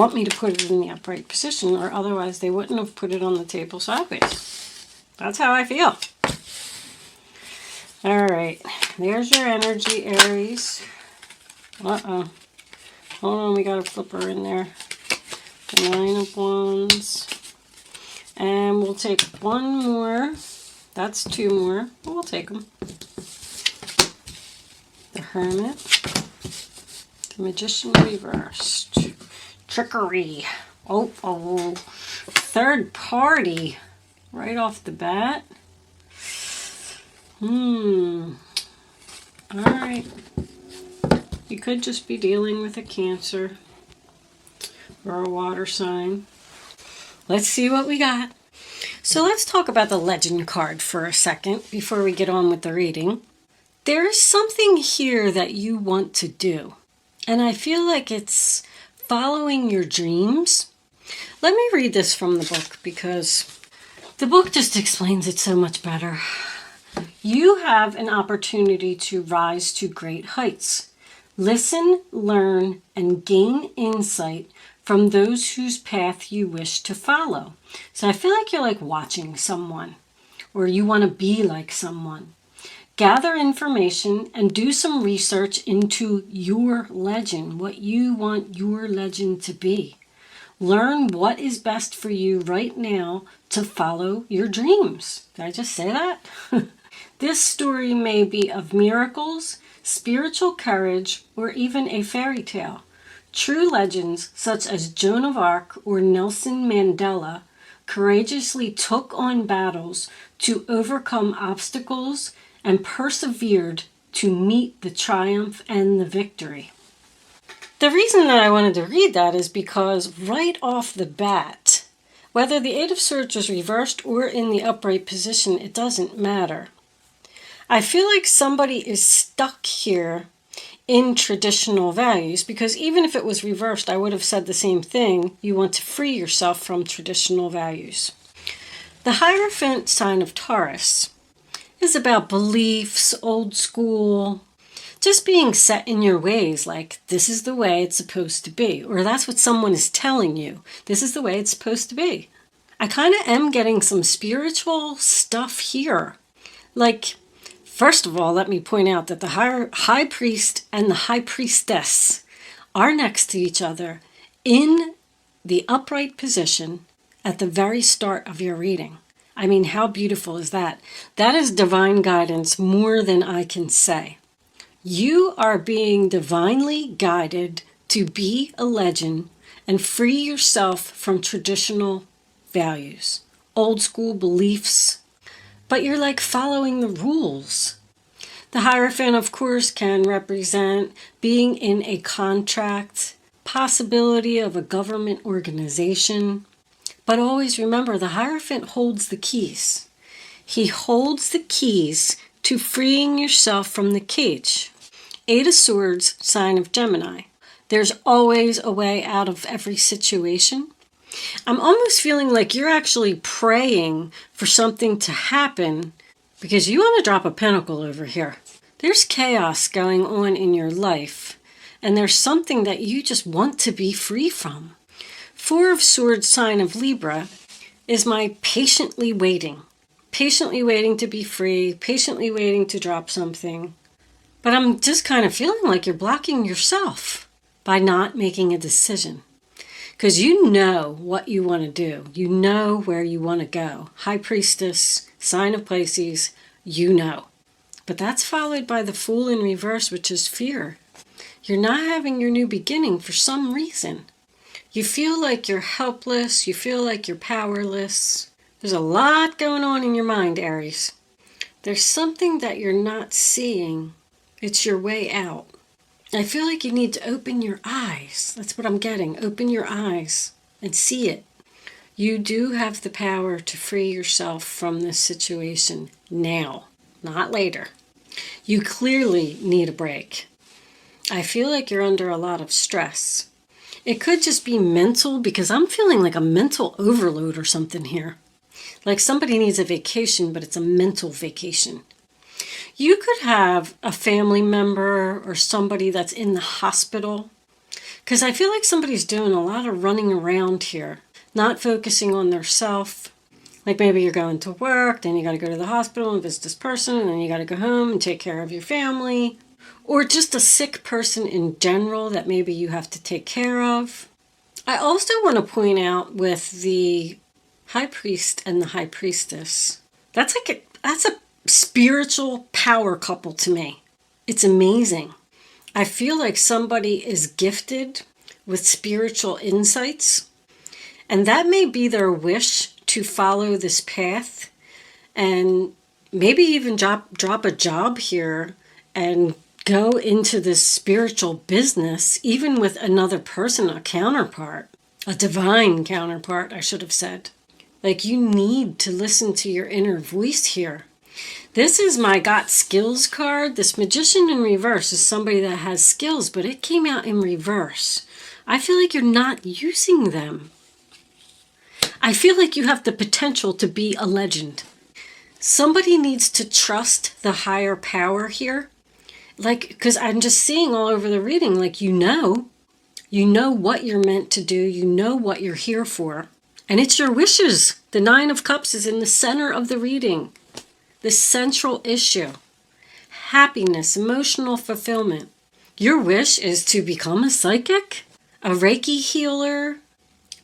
Want me to put it in the upright position, or otherwise they wouldn't have put it on the table sideways. That's how I feel. All right, there's your energy, Aries. Uh-oh. Hold on, we got a flipper in there. The 9 of Wands. And we'll take one more. That's 2 more. We'll take them. The Hermit. The Magician reversed. Trickery. Oh. Third party. Right off the bat. Alright. You could just be dealing with a Cancer or a water sign. Let's see what we got. So let's talk about the Legend card for a second before we get on with the reading. There is something here that you want to do. And I feel like it's following your dreams. Let me read this from the book because the book just explains it so much better. You have an opportunity to rise to great heights. Listen, learn, and gain insight from those whose path you wish to follow. So I feel like you're like watching someone, or you want to be like someone. Gather information and do some research into your legend, what you want your legend to be. Learn what is best for you right now to follow your dreams. Did I just say that? This story may be of miracles, spiritual courage, or even a fairy tale. True legends, such as Joan of Arc or Nelson Mandela, courageously took on battles to overcome obstacles and persevered to meet the triumph and the victory. The reason that I wanted to read that is because right off the bat, whether the Eight of Swords is reversed or in the upright position, it doesn't matter. I feel like somebody is stuck here in traditional values, because even if it was reversed, I would have said the same thing. You want to free yourself from traditional values. The Hierophant sign of Taurus is about beliefs, old school, just being set in your ways, like this is the way it's supposed to be, or that's what someone is telling you. This is the way it's supposed to be. I kind of am getting some spiritual stuff here. Like, first of all, let me point out that the high priest and the high priestess are next to each other in the upright position at the very start of your reading. I mean, how beautiful is that? That is divine guidance more than I can say. You are being divinely guided to be a legend and free yourself from traditional values, old school beliefs, but you're like following the rules. The Hierophant, of course, can represent being in a contract, possibility of a government organization. But always remember, the Hierophant holds the keys. He holds the keys to freeing yourself from the cage. Eight of Swords, sign of Gemini. There's always a way out of every situation. I'm almost feeling like you're actually praying for something to happen because you want to drop a pentacle over here. There's chaos going on in your life, and there's something that you just want to be free from. Four of Swords, sign of Libra, is my patiently waiting to be free, patiently waiting to drop something. But I'm just kind of feeling like you're blocking yourself by not making a decision. Because you know what you want to do. You know where you want to go. High Priestess, sign of Pisces, you know. But that's followed by the Fool in reverse, which is fear. You're not having your new beginning for some reason. You feel like you're helpless. You feel like you're powerless. There's a lot going on in your mind, Aries. There's something that you're not seeing. It's your way out. I feel like you need to open your eyes. That's what I'm getting. Open your eyes and see it. You do have the power to free yourself from this situation now, not later. You clearly need a break. I feel like you're under a lot of stress. It could just be mental, because I'm feeling like a mental overload or something here. Like somebody needs a vacation, but it's a mental vacation. You could have a family member or somebody that's in the hospital, Because I feel like somebody's doing a lot of running around here, not focusing on their self. Like maybe you're going to work, then you got to go to the hospital and visit this person, and then you got to go home and take care of your family. Or just a sick person in general that maybe you have to take care of. I also want to point out with the High Priest and the High Priestess, that's a spiritual power couple to me. It's amazing. I feel like somebody is gifted with spiritual insights, and that may be their wish to follow this path and maybe even drop a job here and go into this spiritual business, even with another person, a counterpart, a divine counterpart, I should have said. Like, you need to listen to your inner voice here. This is my Got Skills card. This Magician in reverse is somebody that has skills, but it came out in reverse. I feel like you're not using them. I feel like you have the potential to be a legend. Somebody needs to trust the higher power here. Like, because I'm just seeing all over the reading, like, you know what you're meant to do. You know what you're here for. And it's your wishes. The Nine of Cups is in the center of the reading. The central issue. Happiness, emotional fulfillment. Your wish is to become a psychic, a Reiki healer,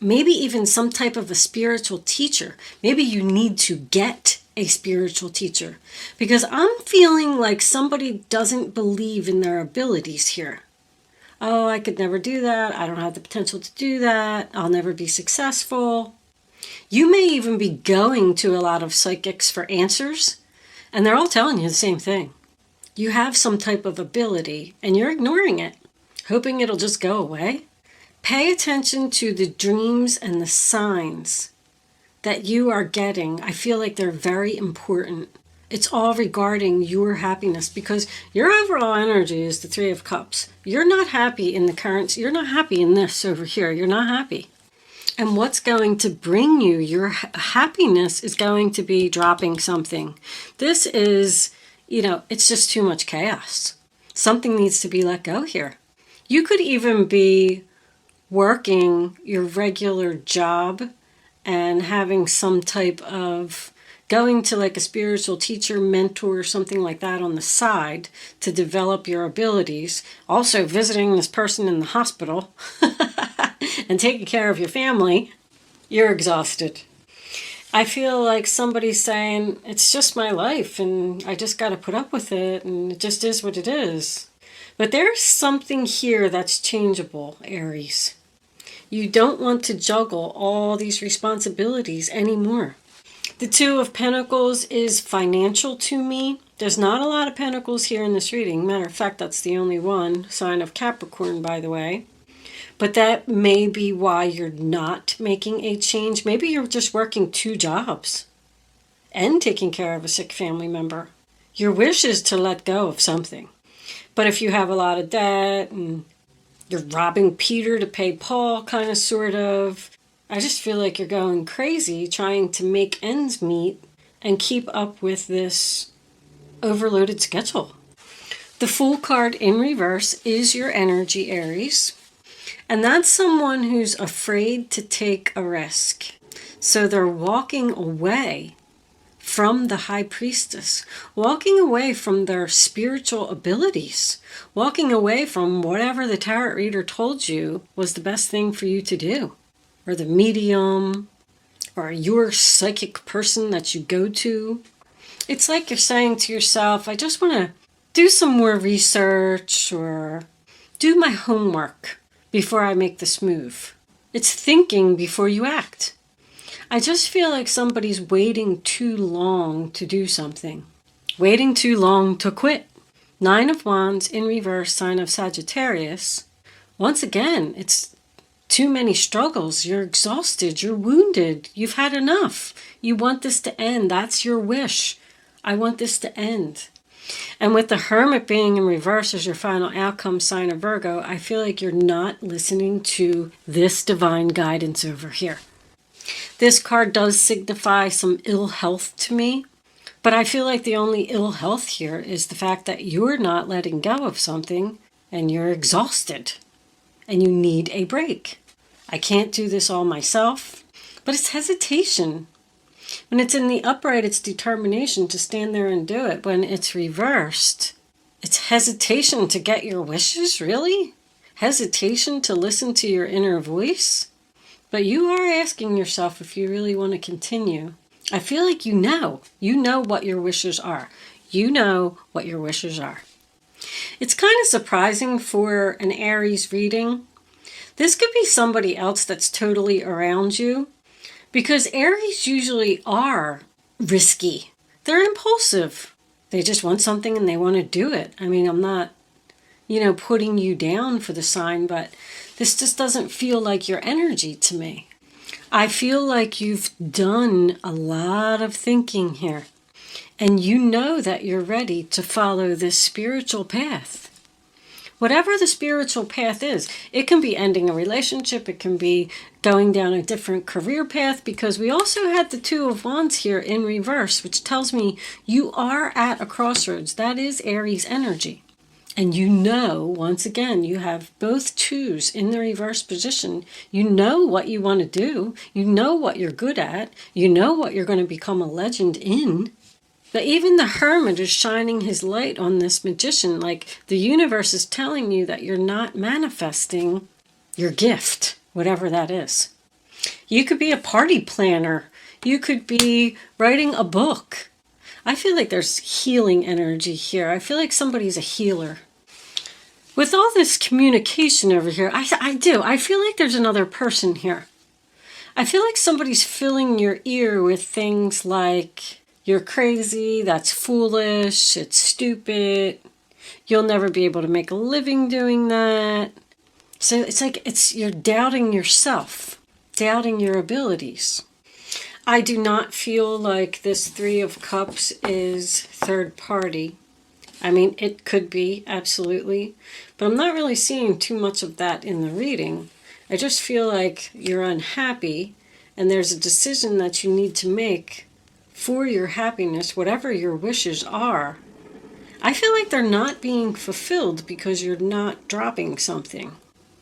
maybe even some type of a spiritual teacher. Maybe you need to get a spiritual teacher, because I'm feeling like somebody doesn't believe in their abilities here. Oh, I could never do that. I don't have the potential to do that. I'll never be successful. You may even be going to a lot of psychics for answers, and they're all telling you the same thing. You have some type of ability, and you're ignoring it, hoping it'll just go away. Pay attention to the dreams and the signs that you are getting. I feel like they're very important. It's all regarding your happiness, because your overall energy is the Three of Cups. You're not happy in the currents. You're not happy in this over here. You're not happy. And what's going to bring you your happiness is going to be dropping something. This is, it's just too much chaos. Something needs to be let go here. You could even be working your regular job and having some type of going to like a spiritual teacher, mentor, or something like that on the side to develop your abilities. Also visiting this person in the hospital and taking care of your family. You're exhausted. I feel like somebody's saying, it's just my life and I just got to put up with it and it just is what it is. But there's something here that's changeable, Aries. You don't want to juggle all these responsibilities anymore. The Two of Pentacles is financial to me. There's not a lot of pentacles here in this reading. Matter of fact, that's the only one. Sign of Capricorn, by the way. But that may be why you're not making a change. Maybe you're just working 2 jobs and taking care of a sick family member. Your wish is to let go of something. But if you have a lot of debt and you're robbing Peter to pay Paul, kind of, sort of, I just feel like you're going crazy trying to make ends meet and keep up with this overloaded schedule. The Fool card in reverse is your energy, Aries. And that's someone who's afraid to take a risk. So they're walking away from the High Priestess, walking away from their spiritual abilities, walking away from whatever the tarot reader told you was the best thing for you to do, or the medium, or your psychic person that you go to. It's like you're saying to yourself, I just want to do some more research or do my homework before I make this move. It's thinking before you act. I just feel like somebody's waiting too long to do something. Waiting too long to quit. 9 of Wands in reverse, sign of Sagittarius. Once again, it's too many struggles. You're exhausted. You're wounded. You've had enough. You want this to end. That's your wish. I want this to end. And with the Hermit being in reverse as your final outcome, sign of Virgo, I feel like you're not listening to this divine guidance over here. This card does signify some ill health to me, but I feel like the only ill health here is the fact that you're not letting go of something and you're exhausted. and you need a break. I can't do this all myself, but it's hesitation. When it's in the upright, it's determination to stand there and do it. When it's reversed, it's hesitation to get your wishes, really? Hesitation to listen to your inner voice? But you are asking yourself if you really want to continue. I feel like you know what your wishes are. You know what your wishes are. It's kind of surprising for an Aries reading. This could be somebody else that's totally around you, because Aries usually are risky. They're impulsive. They just want something and they want to do it. I mean, I'm not, putting you down for the sign, but this just doesn't feel like your energy to me. I feel like you've done a lot of thinking here, and you know that you're ready to follow this spiritual path. Whatever the spiritual path is, it can be ending a relationship, it can be going down a different career path, because we also had the Two of Wands here in reverse, which tells me you are at a crossroads. That is Aries energy. And once again, you have both twos in the reverse position. You know what you want to do. You know what you're good at. You know what you're going to become a legend in. But even the Hermit is shining his light on this Magician. Like, the universe is telling you that you're not manifesting your gift, whatever that is. You could be a party planner. You could be writing a book. I feel like there's healing energy here. I feel like somebody's a healer. With all this communication over here, I do. I feel like there's another person here. I feel like somebody's filling your ear with things like, you're crazy, that's foolish, it's stupid, you'll never be able to make a living doing that. So it's like you're doubting yourself, doubting your abilities. I do not feel like this Three of Cups is third party. I mean, it could be, absolutely, but I'm not really seeing too much of that in the reading. I just feel like you're unhappy, and there's a decision that you need to make for your happiness, whatever your wishes are. I feel like they're not being fulfilled because you're not dropping something,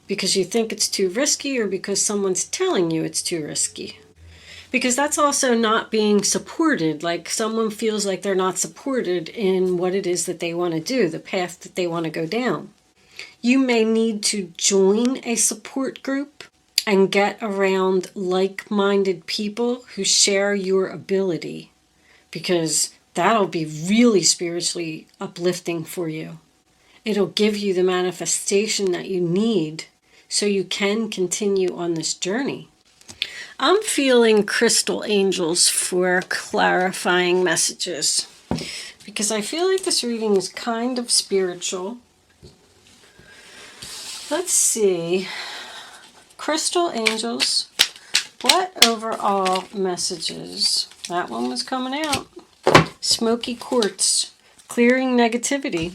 because you think it's too risky, or because someone's telling you it's too risky. Because that's also not being supported. Like, someone feels like they're not supported in what it is that they want to do, the path that they want to go down. You may need to join a support group and get around like-minded people who share your ability, because that'll be really spiritually uplifting for you. It'll give you the manifestation that you need so you can continue on this journey. I'm feeling crystal angels for clarifying messages, because I feel like this reading is kind of spiritual. Let's see. Crystal angels, what overall messages? That one was coming out. Smoky quartz, clearing negativity.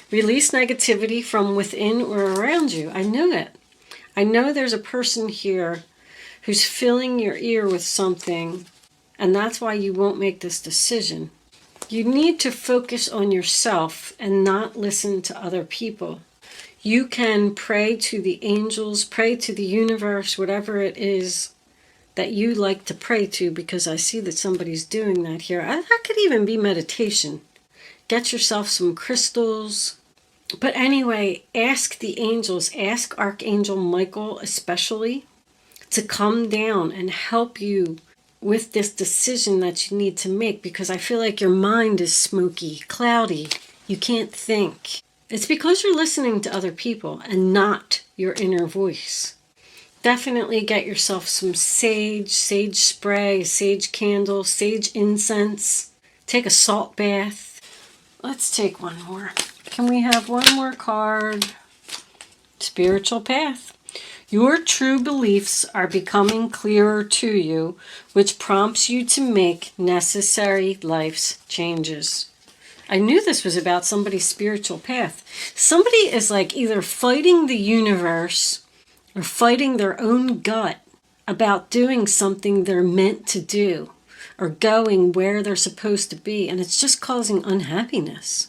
Release negativity from within or around you. I knew it. I know there's a person here who's filling your ear with something, and that's why you won't make this decision. You need to focus on yourself and not listen to other people. You can pray to the angels, pray to the universe, whatever it is that you like to pray to, because I see that somebody's doing that here. That could even be meditation. Get yourself some crystals. But anyway, ask the angels, ask Archangel Michael especially, to come down and help you with this decision that you need to make, because I feel like your mind is smoky, cloudy. You can't think. It's because you're listening to other people and not your inner voice. Definitely get yourself some sage spray, sage candle, sage incense. Take a salt bath. Let's take one more. Can we have one more card? Spiritual path. Your true beliefs are becoming clearer to you, which prompts you to make necessary life's changes. I knew this was about somebody's spiritual path. Somebody is like either fighting the universe or fighting their own gut about doing something they're meant to do or going where they're supposed to be, and it's just causing unhappiness.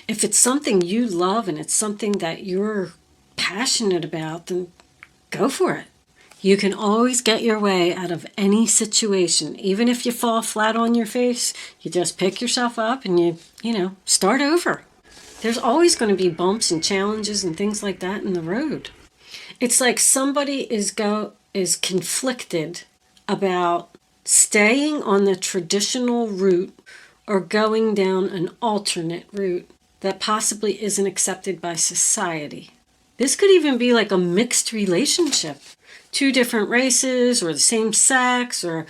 If it's something you love and it's something that you're passionate about, then go for it. You can always get your way out of any situation. Even if you fall flat on your face, you just pick yourself up and you start over. There's always going to be bumps and challenges and things like that in the road. It's like somebody is conflicted about staying on the traditional route or going down an alternate route that possibly isn't accepted by society. This could even be like a mixed relationship. 2 different races or the same sex, or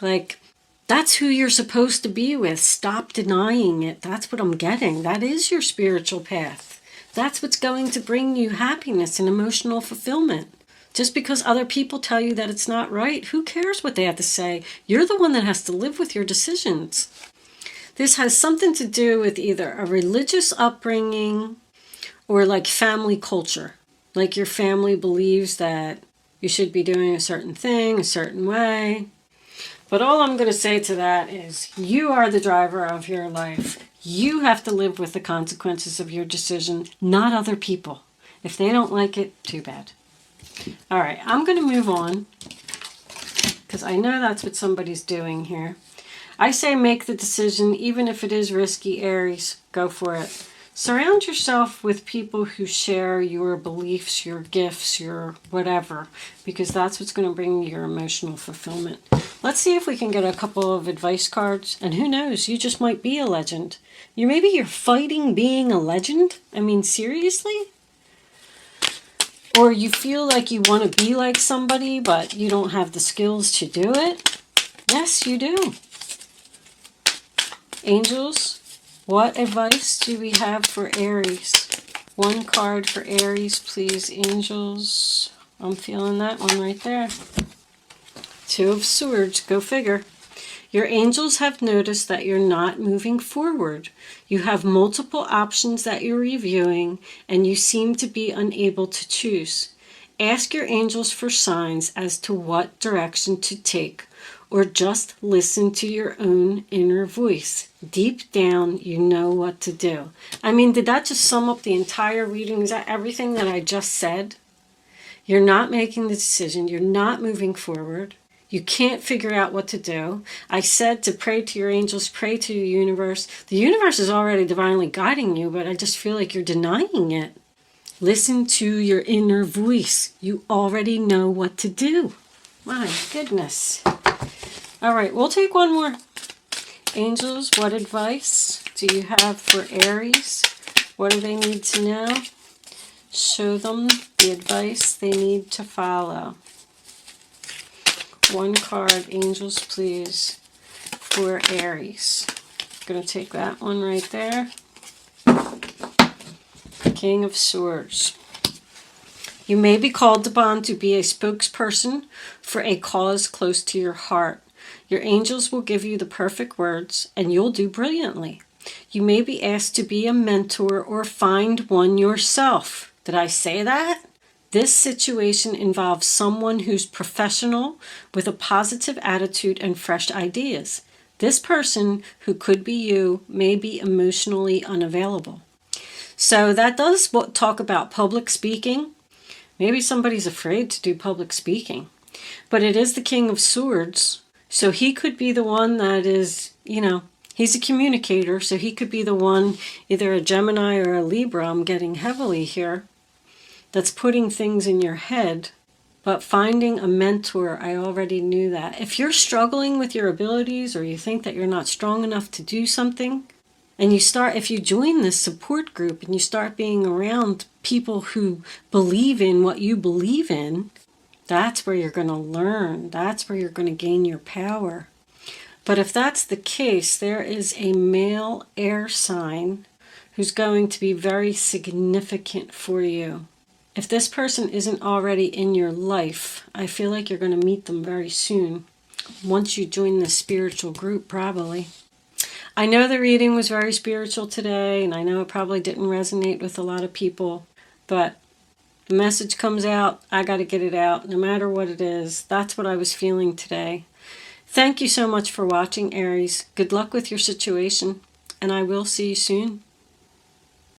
like that's who you're supposed to be with. Stop denying it. That's what I'm getting. That is your spiritual path. That's what's going to bring you happiness and emotional fulfillment. Just because other people tell you that it's not right, who cares what they have to say? You're the one that has to live with your decisions. This has something to do with either a religious upbringing or like family culture. Like your family believes that you should be doing a certain thing, a certain way. But all I'm going to say to that is you are the driver of your life. You have to live with the consequences of your decision, not other people. If they don't like it, too bad. All right, I'm going to move on because I know that's what somebody's doing here. I say make the decision, even if it is risky, Aries. Go for it. Surround yourself with people who share your beliefs, your gifts, your whatever, because that's what's going to bring you your emotional fulfillment. Let's see if we can get a couple of advice cards. And who knows, you just might be a legend. Maybe you're fighting being a legend? I mean, seriously? Or you feel like you want to be like somebody, but you don't have the skills to do it? Yes, you do. Angels, what advice do we have for Aries? 1 card for Aries, please, angels. I'm feeling that one right there. 2 of Swords, go figure. Your angels have noticed that you're not moving forward. You have multiple options that you're reviewing, and you seem to be unable to choose. Ask your angels for signs as to what direction to take, or just listen to your own inner voice. Deep down, you know what to do. I mean, did that just sum up the entire reading? Is that everything that I just said? You're not making the decision. You're not moving forward. You can't figure out what to do. I said to pray to your angels, pray to your universe. The universe is already divinely guiding you, but I just feel like you're denying it. Listen to your inner voice. You already know what to do. My goodness. All right, we'll take one more. Angels, what advice do you have for Aries? What do they need to know? Show them the advice they need to follow. 1 card, angels, please, for Aries. I'm going to take that one right there. King of Swords. You may be called upon to be a spokesperson for a cause close to your heart. Your angels will give you the perfect words, and you'll do brilliantly. You may be asked to be a mentor or find one yourself. Did I say that? This situation involves someone who's professional with a positive attitude and fresh ideas. This person, who could be you, may be emotionally unavailable. So that does talk about public speaking. Maybe somebody's afraid to do public speaking. But it is the King of Swords. So he could be the one that is, he's a communicator. So he could be the one, either a Gemini or a Libra, I'm getting heavily here, that's putting things in your head. But finding a mentor, I already knew that. If you're struggling with your abilities or you think that you're not strong enough to do something, and if you join this support group and you start being around people who believe in what you believe in, that's where you're going to learn. That's where you're going to gain your power. But if that's the case, there is a male air sign who's going to be very significant for you. If this person isn't already in your life, I feel like you're going to meet them very soon. Once you join the spiritual group, probably. I know the reading was very spiritual today, and I know it probably didn't resonate with a lot of people, but the message comes out, I got to get it out, no matter what it is. That's what I was feeling today. Thank you so much for watching, Aries. Good luck with your situation, and I will see you soon.